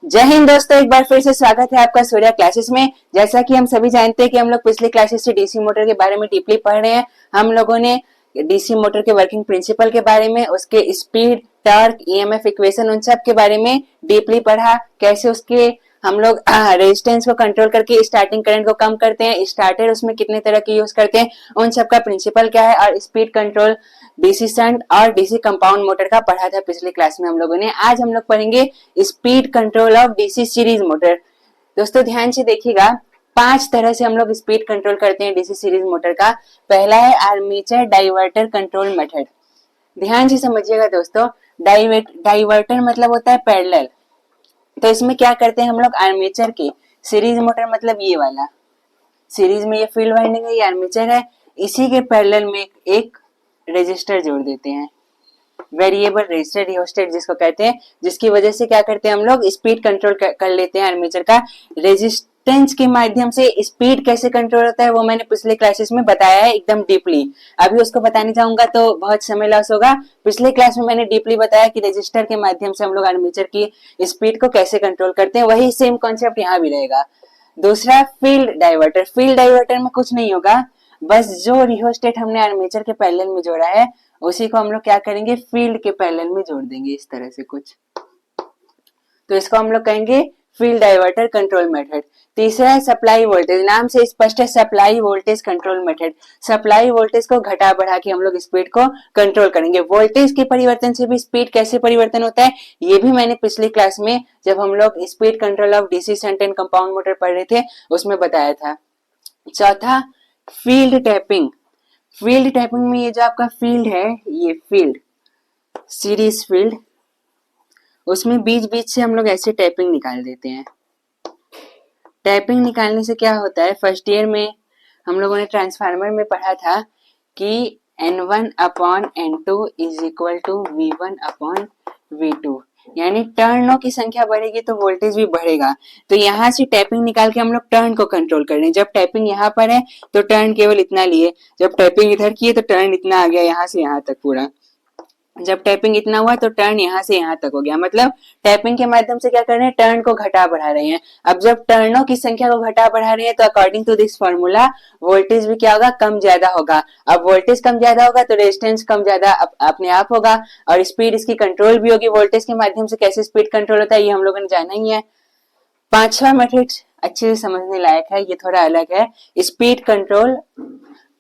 जय हिंद दोस्तों, एक बार फिर से स्वागत है आपका सूर्या क्लासेस में। जैसा कि हम सभी जानते हैं कि हम लोग पिछले क्लासेस से डीसी मोटर के बारे में डीपली पढ़ रहे हैं। हम लोगों ने डीसी मोटर के वर्किंग प्रिंसिपल के बारे में, उसके स्पीड, टॉर्क, ईएमएफ इक्वेशन, उन सब के बारे में डीपली पढ़ा। कैसे उसके हम लोग रेजिस्टेंस को कंट्रोल करके स्टार्टिंग करंट को कम करते हैं, स्टार्टर उसमें कितने तरह के यूज करते हैं, उन सब का प्रिंसिपल क्या है, और स्पीड कंट्रोल, डीसी शंट और डीसी कंपाउंड मोटर का पढ़ा था पिछले क्लास में हम लोगों ने। आज हम लोग पढ़ेंगे speed control of DC series motor. दोस्तों ध्यान से देखिएगा, 5 तरह से हम लोग स्पीड कंट्रोल करते हैं डीसी सीरीज मोटर का। पहला है आर्मेचर डाइवर्टर कंट्रोल मेथड। ध्यान से समझिएगा दोस्तों, डाइवर्टर मतलब होता है पैरेलल। तो इसमें क्या करते हैं हम लोग, आर्मेचर के सीरीज मोटर मतलब ये वाला, सीरीज में ये फील्ड वाइंडिंग है, ये आर्मेचर है, इसी के पैरेलल में एक रेजिस्टर जोड़ देते हैं, वेरिएबल रेजिस्टर रियोस्टेट जिसको कहते हैं, जिसकी वजह से क्या करते हैं हम लोग, स्पीड कंट्रोल कर लेते हैं आर्मेचर का। रेजिस्टेंस के माध्यम से स्पीड कैसे कंट्रोल होता है वो मैंने पिछले क्लासेस में बताया है एकदम डीपली। अभी उसको बताने जाऊंगा तो बहुत समय लॉस होगा। पिछले क्लास में मैंने डीपली बताया कि रेजिस्टर के माध्यम से हम लोग आर्मेचर की स्पीड को कैसे कंट्रोल करते हैं, वही सेम कॉन्सेप्ट यहाँ भी रहेगा। दूसरा फील्ड डाइवर्टर। फील्ड डाइवर्टर में कुछ नहीं होगा, बस जो रियोस्टेट हमने आर्मेचर के पैरेलल में जोड़ा है उसी को हम लोग क्या करेंगे, फील्ड के पैरेलल में जोड़ देंगे, इस तरह से कुछ। तो इसको हम लोग कहेंगे फील्ड डाइवर्टर कंट्रोल मेथड। तीसरा है सप्लाई वोल्टेज। नाम से स्पष्ट है, supply voltage control method. Supply voltage को घटा बढ़ा के हम लोग स्पीड को कंट्रोल करेंगे। वोल्टेज के परिवर्तन से भी स्पीड कैसे परिवर्तन होता है ये भी मैंने पिछली क्लास में, जब हम लोग speed control of DC shunt and compound motor पढ़ रहे थे, उसमें बताया था। चौथा फील्ड टैपिंग। फील्ड टैपिंग में ये जो आपका फील्ड है, ये फील्ड सीरीज फील्ड, उसमें बीच बीच से हम लोग ऐसे टैपिंग निकाल देते हैं। टैपिंग निकालने से क्या होता है, फर्स्ट ईयर में हम लोगों ने ट्रांसफार्मर में पढ़ा था कि N1 upon N2 is equal to V1 upon V2, यानी टर्नों की संख्या बढ़ेगी तो वोल्टेज भी बढ़ेगा। तो यहाँ से टैपिंग निकाल के हम लोग टर्न को कंट्रोल कर रहे हैं। जब टैपिंग यहाँ पर है तो टर्न केवल इतना लिए, जब टैपिंग इधर की है तो टर्न इतना आ गया, यहाँ से यहाँ तक पूरा। जब टैपिंग इतना हुआ तो टर्न यहाँ से यहाँ तक हो गया। मतलब टैपिंग के माध्यम से क्या कर रहे हैं, टर्न को घटा बढ़ा रहे हैं। अब जब टर्नों की संख्या को घटा बढ़ा रहे हैं तो according to this formula voltage भी क्या होगा, कम ज्यादा होगा। अब वोल्टेज कम ज्यादा होगा तो रेजिस्टेंस कम ज्यादा अपने आप होगा, और स्पीड इसकी कंट्रोल भी होगी। वोल्टेज के माध्यम से कैसे स्पीड कंट्रोल होता है ये हम लोगों ने जाना ही है। पांचवा मेथड अच्छे से समझने लायक है, ये थोड़ा अलग है। स्पीड कंट्रोल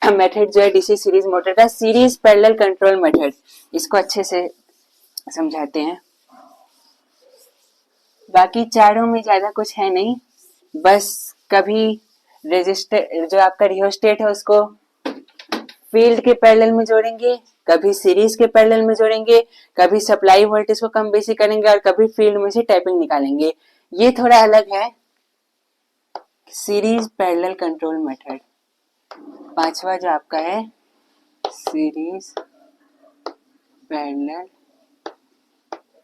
मेथड जो है डीसी सीरीज मोटर का, सीरीज पैरेलल कंट्रोल मेथड, इसको अच्छे से समझाते हैं। बाकी चारों में ज्यादा कुछ है नहीं, बस कभी रेजिस्टर जो आपका रियोस्टेट है उसको फील्ड के पैरेलल में जोड़ेंगे, कभी सीरीज के पैरेलल में जोड़ेंगे, कभी सप्लाई वोल्टेज को कम बेसी करेंगे, और कभी फील्ड में से टैपिंग निकालेंगे। ये थोड़ा अलग है, सीरीज पैरेलल कंट्रोल मेथड। पांचवा जो आपका है सीरीज पैरेलल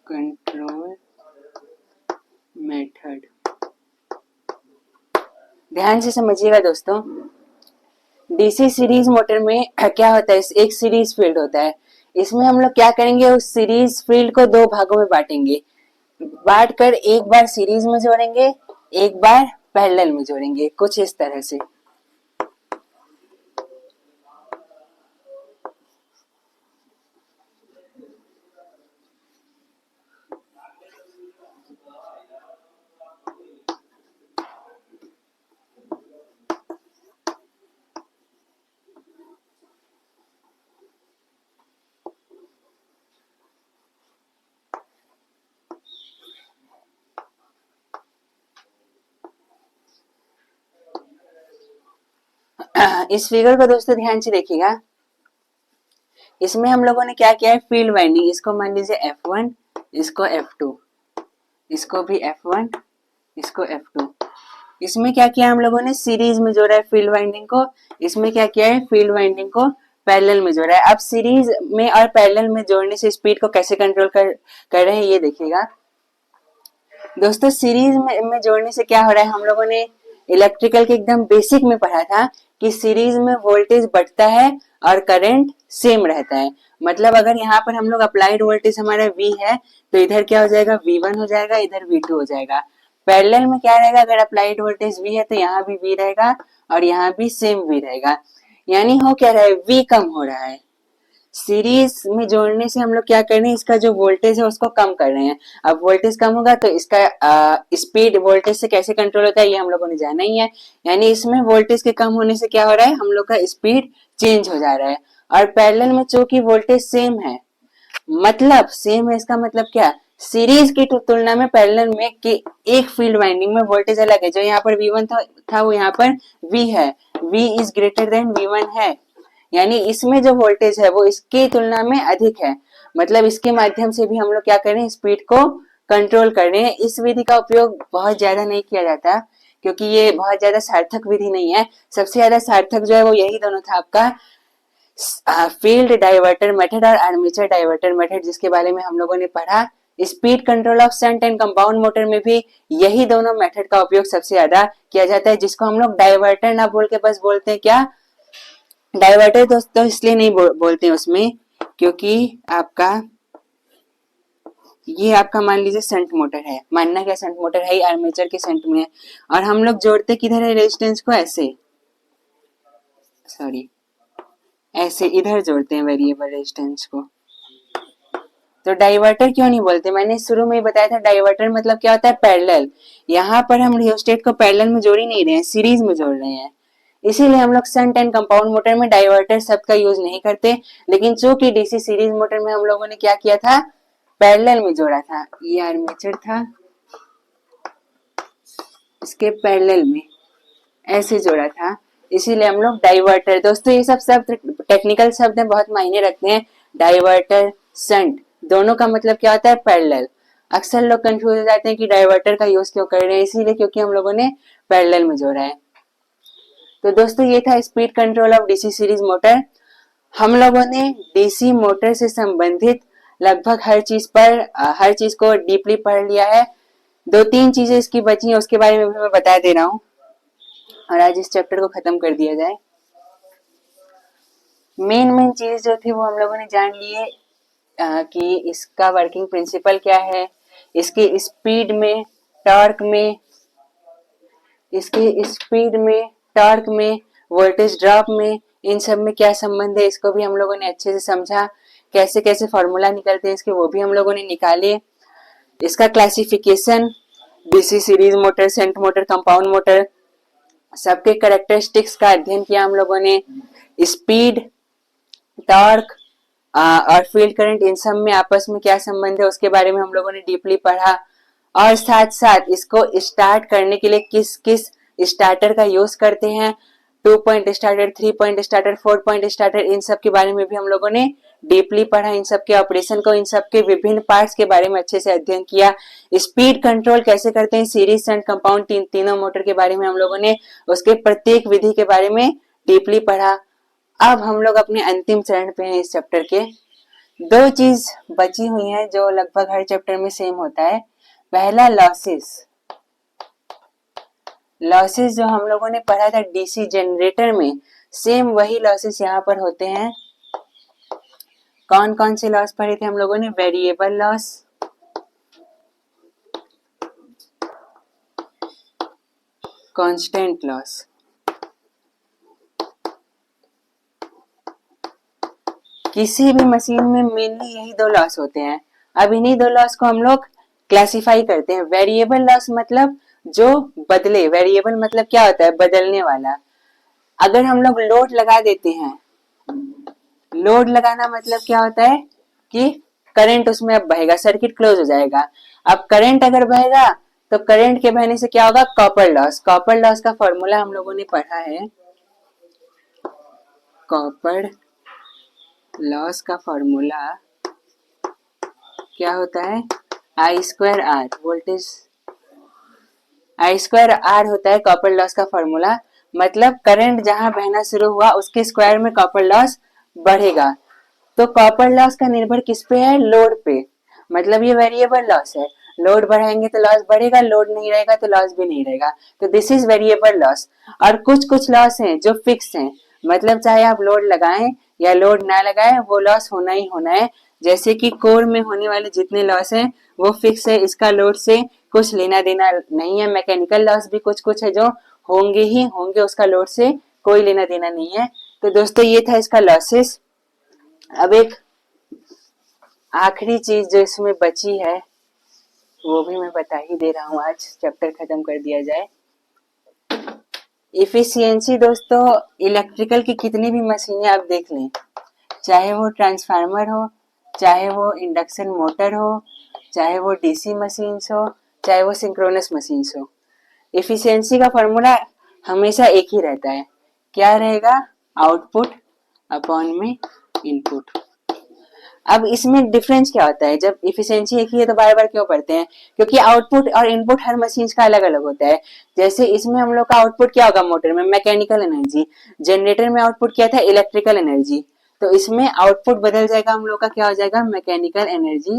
कंट्रोल मेथड। ध्यान से समझिएगा दोस्तों, डीसी सीरीज मोटर में क्या होता है, एक सीरीज फील्ड होता है। इसमें हम लोग क्या करेंगे, उस सीरीज फील्ड को 2 भागों में बांटेंगे। बांट कर एक बार सीरीज में जोड़ेंगे, एक बार पैरेलल में जोड़ेंगे, कुछ इस तरह से। इस फिगर को दोस्तों ध्यान से देखिएगा, इसमें हम लोगों ने क्या किया है, फील्ड वाइंडिंग, इसको मान लीजिए F1, इसको F2, इसको भी F1, इसको F2। इसमें क्या किया हम लोगों ने, सीरीज में जोड़ा है फील्ड वाइंडिंग को, इसमें क्या किया है, फील्ड वाइंडिंग को पैरेलल में जोड़ा है। अब सीरीज में और पैरेलल में जोड़ने से स्पीड को कैसे कंट्रोल कर रहे हैं ये देखिएगा दोस्तों। सीरीज में जोड़ने से क्या हो रहा है, हम लोगों ने इलेक्ट्रिकल के एकदम बेसिक में पढ़ा था कि सीरीज में वोल्टेज बढ़ता है और करंट सेम रहता है। मतलब अगर यहाँ पर हम लोग अप्लाइड वोल्टेज हमारा V है तो इधर क्या हो जाएगा, V1 हो जाएगा, इधर V2 हो जाएगा। पैरेलल में क्या रहेगा, अगर अप्लाइड वोल्टेज V है तो यहाँ भी V रहेगा और यहाँ भी सेम V रहेगा। यानी हो क्या रहा है, V कम हो रहा है। सीरीज में जोड़ने से हम लोग क्या कर रहे हैं, इसका जो वोल्टेज है उसको कम कर रहे हैं। अब वोल्टेज कम होगा तो इसका स्पीड वोल्टेज से कैसे कंट्रोल होता है ये हम लोगों ने जाना ही है। यानी इसमें वोल्टेज के कम होने से क्या हो रहा है, हम लोग का स्पीड चेंज हो जा रहा है। और पैरेलल में चूंकि वोल्टेज सेम है, मतलब सेम है इसका मतलब क्या, सीरीज की तुलना में पैरेलल में कि एक फील्ड वाइंडिंग में वोल्टेज अलग है। जो यहाँ पर V1 था वो यहाँ पर V है, V is greater than V1 है। यानी इसमें जो वोल्टेज है वो इसकी तुलना में अधिक है। मतलब इसके माध्यम से भी हम लोग क्या कर रहे हैं, स्पीड को कंट्रोल कर रहे हैं। इस विधि का उपयोग बहुत ज्यादा नहीं किया जाता क्योंकि ये बहुत ज्यादा सार्थक विधि नहीं है। सबसे ज्यादा सार्थक जो है वो यही दोनों था, आपका फील्ड डाइवर्टर मेथड और आर्मेचर डाइवर्टर मेथड, जिसके बारे में हम लोगों ने पढ़ा। Speed control of shunt and compound motor में भी यही दोनों मेथड का उपयोग सबसे ज्यादा किया जाता है, जिसको हम लोग डाइवर्टर ना बोल के बस बोलते हैं क्या, डाइवर्टर दोस्तों इसलिए नहीं बोलते हैं उसमें क्योंकि ये आपका मान लीजिए शंट मोटर है, मानना क्या शंट मोटर है, आर्मेचर के शंट में है, और हम लोग जोड़ते किधर है रेजिस्टेंस को, ऐसे इधर जोड़ते हैं वेरिएबल रेजिस्टेंस को। तो डाइवर्टर क्यों नहीं बोलते, मैंने शुरू में ही बताया था डाइवर्टर मतलब क्या होता है, पैरेलल। यहाँ पर हम रियोस्टेट को पैरेलल में जोड़ ही नहीं रहे हैं, सीरीज में जोड़ रहे हैं। इसीलिए हम लोग शंट एंड कंपाउंड मोटर में डाइवर्टर शब्द का यूज नहीं करते। लेकिन चूंकि डीसी सीरीज मोटर में हम लोगों ने क्या किया था, पैरेलल में जोड़ा था। ये आर्मेचर था, इसके पैरेलल में ऐसे जोड़ा था, इसीलिए हम लोग डाइवर्टर। दोस्तों ये सब शब्द टेक्निकल शब्द है, बहुत मायने रखते हैं। डाइवर्टर शंट दोनों का मतलब क्या होता है, पैरेलल। अक्सर लोग कंफ्यूज हो जाते हैं कि डाइवर्टर का यूज क्यों कर रहे हैं, इसीलिए क्योंकि हम लोगों ने पैरेलल में जोड़ा है। तो दोस्तों ये था speed control of DC series motor. हम लोगों ने डीसी मोटर से संबंधित लगभग हर चीज को डीपली पढ़ लिया है। 2-3 चीजें इसकी बची हैं, उसके बारे में भी मैं बता दे रहा हूँ और आज इस चैप्टर को खत्म कर दिया जाए। मेन चीज जो थी वो हम लोगों ने जान लिए कि इसका वर्किंग प्रिंसिपल क्या है, इसकी स्पीड में, टॉर्क में, वोल्टेज ड्रॉप में, इन सब में क्या संबंध है, इसको भी हम लोगों ने अच्छे से समझा। कैसे कैसे फॉर्मूला निकलते हैं इसके, वो भी हम लोगों ने निकाले। इसका classification, DC series motor, shunt motor, compound motor, सबके कैरेक्टरिस्टिक्स का अध्ययन किया हम लोगों ने। स्पीड, टॉर्क और फील्ड करंट, इन सब में आपस में क्या संबंध है उसके बारे में हम लोगों ने डीपली पढ़ा। और साथ साथ इसको स्टार्ट करने के लिए किस किस स्टार्टर का यूज करते हैं, 2 point starter, 3 point starter, 4 point starter, इन सब के बारे में भी हम लोगों ने डीपली पढ़ा। इन सब के ऑपरेशन को, इन सब के विभिन्न पार्ट्स के बारे में अच्छे से अध्ययन किया। स्पीड कंट्रोल कैसे करते हैं, सीरीज, शंट, कंपाउंड, तीनों मोटर के बारे में हम लोगों ने उसके प्रत्येक विधि के बारे में डीपली पढ़ा। अब हम लोग अपने अंतिम चरण पे हैं इस चैप्टर के। 2 चीज बची हुई हैं जो लगभग हर चैप्टर में सेम होता है। पहला लॉसेस जो हम लोगों ने पढ़ा था डीसी जनरेटर में, सेम वही लॉसेस यहाँ पर होते हैं। कौन कौन से लॉस पढ़े थे हम लोगों ने, वेरिएबल लॉस, कांस्टेंट लॉस। किसी भी मशीन में मेनली यही 2 लॉस होते हैं। अब इन्हीं 2 लॉस को हम लोग क्लासिफाई करते हैं। वेरिएबल लॉस मतलब जो बदले, वेरिएबल मतलब क्या होता है, बदलने वाला। अगर हम लोग लोड लगा देते हैं, लोड लगाना मतलब क्या होता है कि करंट उसमें अब बहेगा, सर्किट क्लोज हो जाएगा। अब करंट अगर बहेगा तो करंट के बहने से क्या होगा, कॉपर लॉस। कॉपर लॉस का फॉर्मूला हम लोगों ने पढ़ा है। कॉपर लॉस का फॉर्मूला क्या होता है, I²R, वोल्टेज I²R होता है कॉपर लॉस का फॉर्मूला। मतलब करंट जहां बहना शुरू हुआ उसके स्क्वायर में कॉपर लॉस बढ़ेगा। तो कॉपर लॉस का निर्भर किस पे है, लोड पे। मतलब ये वेरिएबल लॉस है। लोड बढ़ाएंगे तो लॉस बढ़ेगा, लोड नहीं रहेगा तो लॉस भी नहीं रहेगा। तो दिस इज वेरिएबल लॉस। और कुछ कुछ लॉस हैं जो फिक्स हैं, मतलब चाहे आप लोड लगाएं या लोड ना लगाएं वो लॉस होना ही होना है। जैसे कि कोर में होने वाले जितने लॉस हैं वो फिक्स है, इसका लोड से कुछ लेना देना नहीं है। मैकेनिकल लॉस भी कुछ कुछ है जो होंगे ही होंगे, उसका लोड से कोई लेना देना नहीं है। तो दोस्तों ये था इसका लॉसेस। अब एक आखिरी चीज जो इसमें बची है वो भी मैं बता ही दे रहा हूँ, आज चैप्टर खत्म कर दिया जाए। इफिशियंसी दोस्तों, इलेक्ट्रिकल की कितनी भी मशीनें आप देख लें, चाहे वो ट्रांसफार्मर हो, चाहे वो इंडक्शन मोटर हो, चाहे वो डीसी मशीन्स हो, चाहे वो सिंक्रोनस मशीन्स हो, इफिशियंसी का फॉर्मूला हमेशा एक ही रहता है। क्या रहेगा? आउटपुट अपॉन में इनपुट। अब इसमें डिफरेंस क्या होता है? जब इफिशियंसी एक ही है तो बार बार क्यों पढ़ते हैं? क्योंकि आउटपुट और इनपुट हर मशीन का अलग अलग होता है। जैसे इसमें हम लोग का आउटपुट क्या होगा? मोटर में मैकेनिकल एनर्जी, जनरेटर में आउटपुट क्या था? Electrical energy. तो इसमें आउटपुट बदल जाएगा हम लोग का, क्या हो जाएगा? Mechanical energy.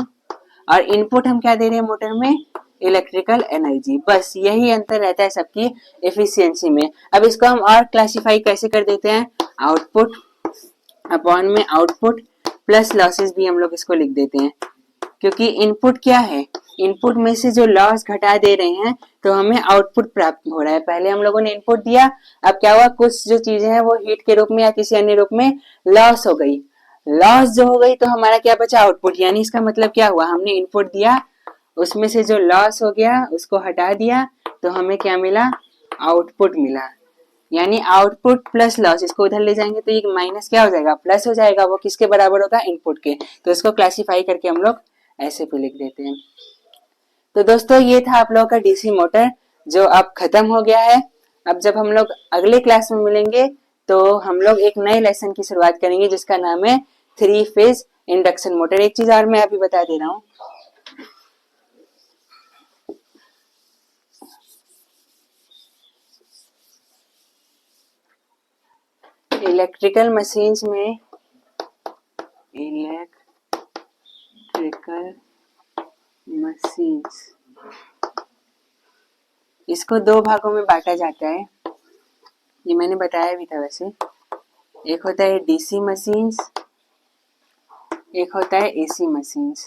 और इनपुट हम क्या दे रहे हैं मोटर में? Electrical energy. बस यही अंतर रहता है सबकी एफिशिएंसी में। अब इसको हम और क्लासिफाई कैसे कर देते हैं? आउटपुट अपॉन में आउटपुट प्लस लॉसेस भी हम लोग इसको लिख देते हैं, क्योंकि इनपुट क्या है? इनपुट में से जो लॉस घटा दे रहे हैं तो हमें आउटपुट प्राप्त हो रहा है। पहले हम लोगों ने इनपुट दिया, अब क्या हुआ? कुछ जो चीजें हैं वो हीट के रूप में या किसी अन्य रूप में लॉस हो गई। लॉस जो हो गई तो हमारा क्या बचा? आउटपुट। यानी इसका मतलब क्या हुआ? हमने इनपुट दिया, उसमें से जो लॉस हो गया उसको हटा दिया तो हमें क्या मिला? आउटपुट मिला। यानी आउटपुट प्लस लॉस, इसको उधर ले जाएंगे तो ये माइनस क्या हो जाएगा? प्लस हो जाएगा। वो किसके बराबर होगा? इनपुट के। तो इसको क्लासिफाई करके हम लोग ऐसे पे लिख देते हैं। तो दोस्तों ये था आप लोगों का डीसी मोटर जो अब खत्म हो गया है। अब जब हम लोग अगले क्लास में मिलेंगे तो हम लोग एक नए लेसन की शुरुआत करेंगे जिसका नाम है 3 फेज इंडक्शन मोटर। एक चीज और मैं अभी बता दे रहा हूँ, इलेक्ट्रिकल मशीन्स में इलेक्ट्रिकल मशीन्स इसको दो भागों में बांटा जाता है, ये मैंने बताया भी था वैसे। एक होता है डीसी मशीन्स, एक होता है एसी मशीन्स।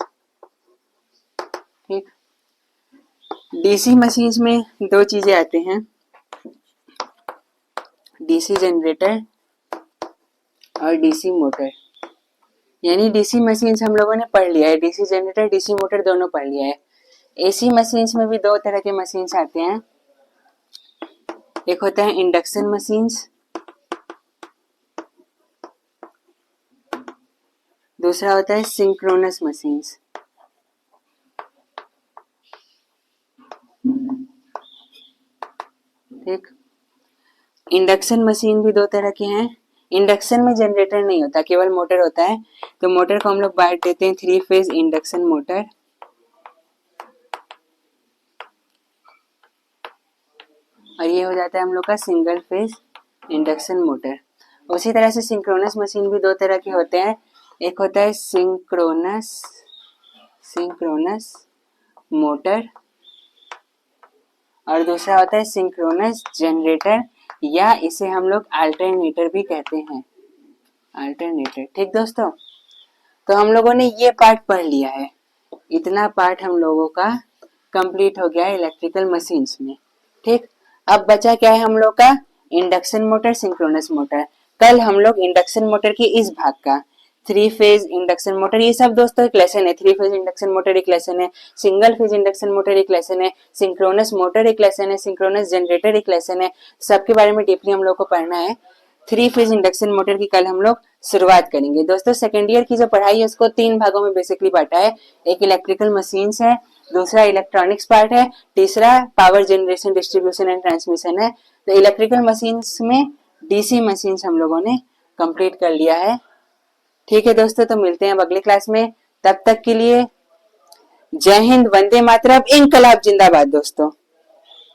ठीक, डीसी मशीन्स में दो चीजें आते हैं, डीसी जनरेटर और डीसी मोटर। यानी डीसी मशीन्स हम लोगों ने पढ़ लिया है, डीसी जनरेटर डीसी मोटर दोनों पढ़ लिया है। एसी मशीन्स में भी दो तरह के मशीन्स आते हैं, एक होता है इंडक्शन मशीन्स, दूसरा होता है सिंक्रोनस मशीन्स। ठीक, इंडक्शन मशीन भी दो तरह के हैं। इंडक्शन में जनरेटर नहीं होता, केवल मोटर होता है। तो मोटर को हम लोग बांट देते हैं 3 फेज इंडक्शन मोटर, और ये हो जाता है हम लोग का सिंगल फेज इंडक्शन मोटर। उसी तरह से सिंक्रोनस मशीन भी दो तरह के होते हैं, एक होता है सिंक्रोनस मोटर और दूसरा होता है सिंक्रोनस जनरेटर, या इसे हम लोग अल्टरनेटर भी कहते हैं, अल्टरनेटर। ठीक दोस्तों, तो हम लोगों ने ये पार्ट पढ़ लिया है। इतना पार्ट हम लोगों का कंप्लीट हो गया है इलेक्ट्रिकल मशीन्स में। ठीक, अब बचा क्या है हम लोग का? Induction motor, synchronous motor. कल हम लोग इंडक्शन मोटर के इस भाग का 3 फेज इंडक्शन मोटर, ये सब दोस्तों एक लेसन है। 3 फेज इंडक्शन मोटर एक लेसन है, सिंगल फेज इंडक्शन मोटर एक लेसन है, सिंक्रोनस मोटर एक लेसन है, सिंक्रोनस जनरेटर एक लेसन है। सबके बारे में डीपली हम लोग को पढ़ना है। 3 फेज इंडक्शन मोटर की कल हम लोग शुरुआत करेंगे। दोस्तों सेकेंड ईयर की जो पढ़ाई है उसको 3 भागों में बेसिकली बांटा है। एक इलेक्ट्रिकल मशीन्स है, दूसरा इलेक्ट्रॉनिक्स पार्ट है, तीसरा power generation distribution and transmission है। तो इलेक्ट्रिकल मशीन्स में डीसी मशीन्स हम लोगों ने कंप्लीट कर लिया है। ठीक है दोस्तों, तो मिलते हैं अब अगले क्लास में। तब तक के लिए जय हिंद, वंदे मातरम, इनकलाब जिंदाबाद दोस्तों।